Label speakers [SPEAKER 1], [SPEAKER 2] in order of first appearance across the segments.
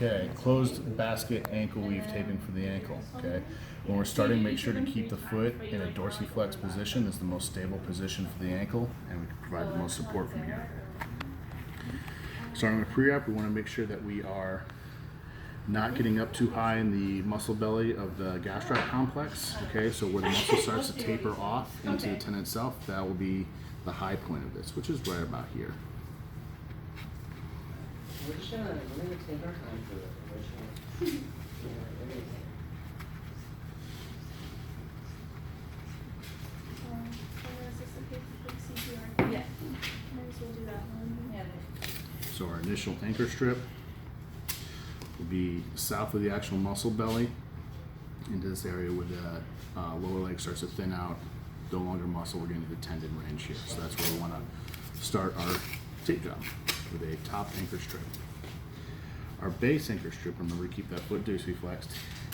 [SPEAKER 1] Okay, closed basket ankle weave taping for the ankle. Okay, when we're starting, make sure to keep the foot in a dorsiflex position. It's the most stable position for the ankle, and we can provide the most support from here. Starting with pre-op, we want to make sure that we are not getting up too high in the muscle belly of the gastroc complex. Okay, so where the muscle starts to taper off into the tendon itself, that will be the high point of this, which is right about here.
[SPEAKER 2] We're just gonna take our time for it. We're just gonna,
[SPEAKER 3] Yeah. Might as well do that one. Yeah.
[SPEAKER 1] So our initial anchor strip will be south of the actual muscle belly into this area where the lower leg starts to thin out, no longer muscle, we're getting to the tendon range here. So that's where we want to start our tape job with a top anchor strip. Our base anchor strip, remember to keep that foot dorsiflexed,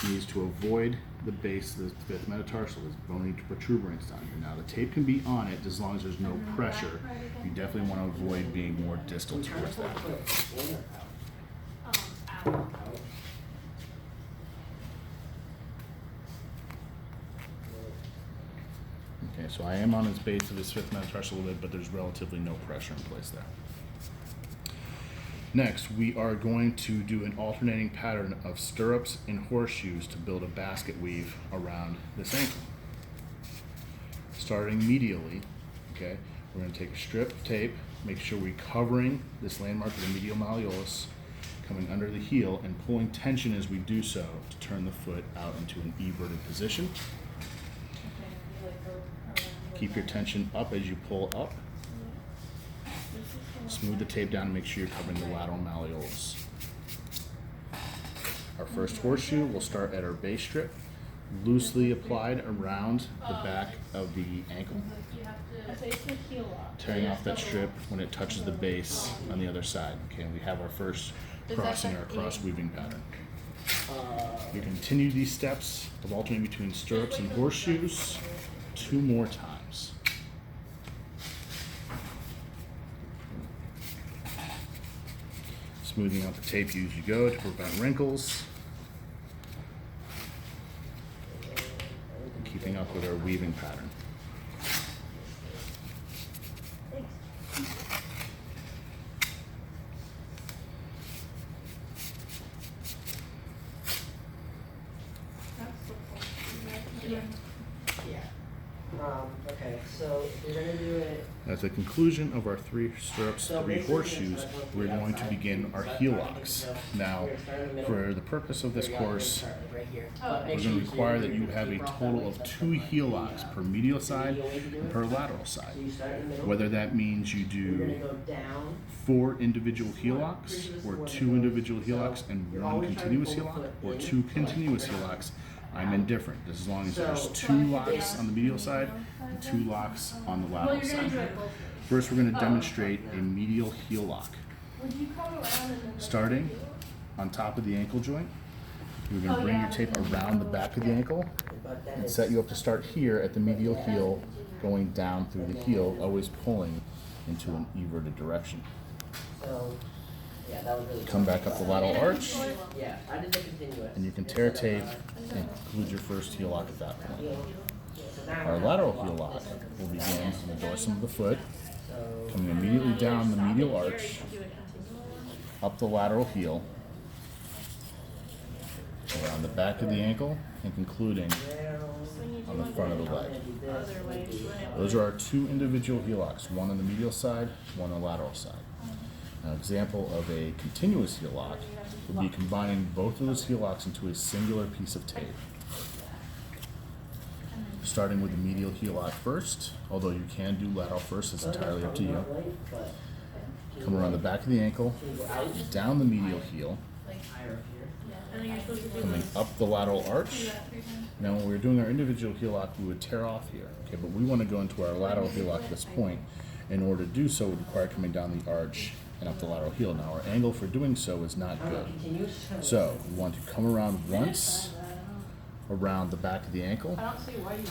[SPEAKER 1] needs to avoid the base of the fifth metatarsal, this bony protuberance down here. Now the tape can be on it as long as there's no pressure. You definitely want to avoid being more distal towards that. Okay, so I am on its base of this fifth metatarsal a little bit, but there's relatively no pressure in place there. Next, we are going to do an alternating pattern of stirrups and horseshoes to build a basket weave around this ankle. Starting medially, okay, we're going to take a strip of tape, make sure we're covering this landmark of the medial malleolus, coming under the heel and pulling tension as we do so to turn the foot out into an everted position. Keep your tension up as you pull up. Smooth the tape down and make sure you're covering the lateral malleolus. Our first horseshoe will start at our base strip, loosely applied around the back of the ankle, tearing off that strip when it touches the base on the other side. Okay, and we have our first crossing our cross weaving pattern. You continue these steps of alternating between stirrups and horseshoes 2 more times. Smoothing out the tape as you go to prevent wrinkles. And keeping up with our weaving pattern.
[SPEAKER 2] Okay, so we're gonna do it.
[SPEAKER 1] At the conclusion of our 3 stirrups, 3 horseshoes, we're going to begin our heel locks. Now, for the purpose of this course, we're going to require that you have a total of 2 heel locks per medial side and per lateral side. Whether that means you do 4 individual heel locks, or 2 individual heel locks and 1 continuous heel lock, or 2 continuous heel locks, I'm indifferent, as long as there's 2 locks on the medial side and 2 locks on the lateral side. First, we're going to demonstrate a medial heel lock. Starting on top of the ankle joint, you're going to bring your tape around the back of the ankle and set you up to start here at the medial heel, going down through the heel, always pulling into an everted direction.
[SPEAKER 2] Yeah, that was really
[SPEAKER 1] Come back up the lateral arch,
[SPEAKER 2] yeah, I did the continuous.
[SPEAKER 1] and you can tear tape and conclude your first heel lock at that point. Our lateral heel lock will begin on the dorsum of the foot, coming immediately down the medial arch, up the lateral heel, around the back of the ankle, and concluding on the front of the leg. Those are our 2 individual heel locks, 1 on the medial side, 1 on the lateral side. An example of a continuous heel lock would be combining both of those heel locks into a singular piece of tape. Starting with the medial heel lock first, although you can do lateral first, it's entirely up to you. Come around the back of the ankle, down the medial heel, coming up the lateral arch. Now when we're doing our individual heel lock, we would tear off here, okay, but we want to go into our lateral heel lock at this point. In order to do so, it would require coming down the arch and up the lateral heel. Now our angle for doing so is not good. So we want to come around once around the back of the ankle,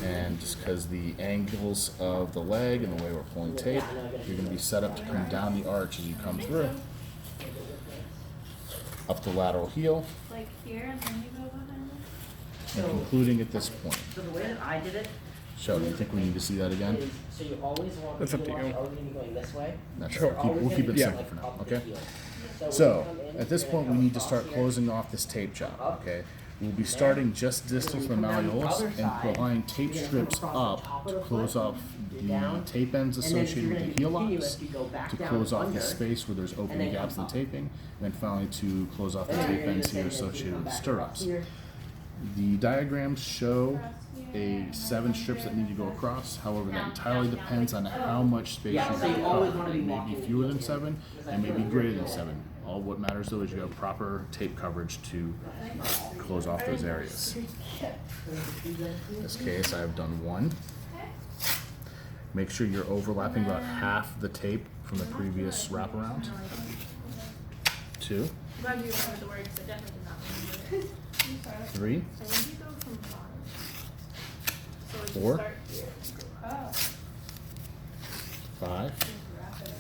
[SPEAKER 1] and just because the angles of the leg and the way we're pulling tape, you're going to be set up to come down the arch as you come through. up the lateral heel
[SPEAKER 3] Like here and then you go behind it?
[SPEAKER 1] and concluding at this point.
[SPEAKER 2] So the way that I did it
[SPEAKER 1] Sheldon, you think we need to see that again?
[SPEAKER 2] is, so you always want
[SPEAKER 4] That's
[SPEAKER 2] the
[SPEAKER 4] up to
[SPEAKER 2] heel
[SPEAKER 4] you.
[SPEAKER 2] locks always gonna be going this way.
[SPEAKER 1] Not
[SPEAKER 2] They're
[SPEAKER 1] sure. We'll
[SPEAKER 2] always
[SPEAKER 1] keep
[SPEAKER 2] gonna
[SPEAKER 1] it
[SPEAKER 2] be,
[SPEAKER 1] simple
[SPEAKER 2] like,
[SPEAKER 1] for now,
[SPEAKER 2] up the
[SPEAKER 1] okay?
[SPEAKER 2] heel. when
[SPEAKER 1] So,
[SPEAKER 2] you come in,
[SPEAKER 1] at this
[SPEAKER 2] you're
[SPEAKER 1] point,
[SPEAKER 2] gonna
[SPEAKER 1] we need
[SPEAKER 2] come
[SPEAKER 1] to start
[SPEAKER 2] across here.
[SPEAKER 1] closing off this tape job,
[SPEAKER 2] Up.
[SPEAKER 1] okay? We'll be starting just distal from the
[SPEAKER 2] Then we come down the
[SPEAKER 1] malleolus
[SPEAKER 2] other
[SPEAKER 1] and
[SPEAKER 2] side.
[SPEAKER 1] applying tape
[SPEAKER 2] You're gonna
[SPEAKER 1] strips
[SPEAKER 2] come across the top
[SPEAKER 1] up
[SPEAKER 2] of
[SPEAKER 1] to
[SPEAKER 2] the
[SPEAKER 1] close
[SPEAKER 2] foot,
[SPEAKER 1] off
[SPEAKER 2] you're
[SPEAKER 1] the
[SPEAKER 2] down,
[SPEAKER 1] tape ends
[SPEAKER 2] and then if
[SPEAKER 1] associated
[SPEAKER 2] you're
[SPEAKER 1] with
[SPEAKER 2] gonna
[SPEAKER 1] the heel
[SPEAKER 2] continue
[SPEAKER 1] locks,
[SPEAKER 2] it, you go back
[SPEAKER 1] to
[SPEAKER 2] down
[SPEAKER 1] close off
[SPEAKER 2] under,
[SPEAKER 1] the space where there's
[SPEAKER 2] and
[SPEAKER 1] open
[SPEAKER 2] then
[SPEAKER 1] gaps in
[SPEAKER 2] come
[SPEAKER 1] the
[SPEAKER 2] up.
[SPEAKER 1] taping, and then finally to close off the
[SPEAKER 2] And then
[SPEAKER 1] tape
[SPEAKER 2] you're gonna do
[SPEAKER 1] ends
[SPEAKER 2] the
[SPEAKER 1] here
[SPEAKER 2] same thing,
[SPEAKER 1] associated
[SPEAKER 2] come
[SPEAKER 1] with
[SPEAKER 2] back
[SPEAKER 1] stirrups.
[SPEAKER 2] across here.
[SPEAKER 1] The diagrams show
[SPEAKER 3] Across here,
[SPEAKER 1] a
[SPEAKER 3] and
[SPEAKER 1] 7
[SPEAKER 3] then
[SPEAKER 1] strips that
[SPEAKER 3] under
[SPEAKER 1] need to go
[SPEAKER 3] and
[SPEAKER 1] across. However, that
[SPEAKER 3] down,
[SPEAKER 1] entirely
[SPEAKER 3] down, down,
[SPEAKER 1] depends
[SPEAKER 3] like
[SPEAKER 1] on
[SPEAKER 3] so.
[SPEAKER 1] how much space
[SPEAKER 2] Yeah,
[SPEAKER 1] you
[SPEAKER 2] so you
[SPEAKER 1] have
[SPEAKER 2] always
[SPEAKER 1] covered.
[SPEAKER 2] wanna be
[SPEAKER 1] It may be
[SPEAKER 2] walking
[SPEAKER 1] fewer
[SPEAKER 2] the
[SPEAKER 1] than
[SPEAKER 2] heel.
[SPEAKER 1] 7, it may be greater than 7. All what matters though is you have proper tape coverage to close off those areas. In this case, I have done 1. Make sure you're overlapping about half the tape from the previous wraparound. 2,
[SPEAKER 3] Glad you remembered the word, 'cause I definitely did not remember it.
[SPEAKER 1] 3,
[SPEAKER 3] So when you go from bottom, so like you
[SPEAKER 1] 4,
[SPEAKER 3] start here and go up,
[SPEAKER 1] 5,
[SPEAKER 3] just wrap it.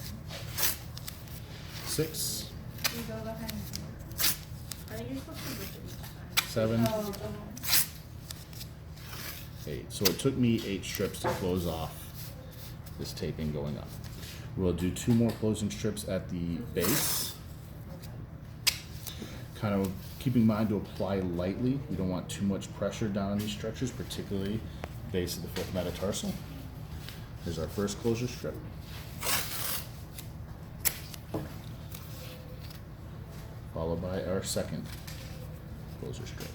[SPEAKER 1] 6,
[SPEAKER 3] You go behind here. I think you're supposed to lift it each time.
[SPEAKER 1] 7,
[SPEAKER 3] Oh,
[SPEAKER 1] 8. So it took me 8 strips to close off this taping going up. We'll do 2 more closing strips at the base. Kind of keeping in mind to apply lightly. You don't want too much pressure down on these structures, particularly base of the foot metatarsal. Here's our first closure strip. Followed by our second closure strip.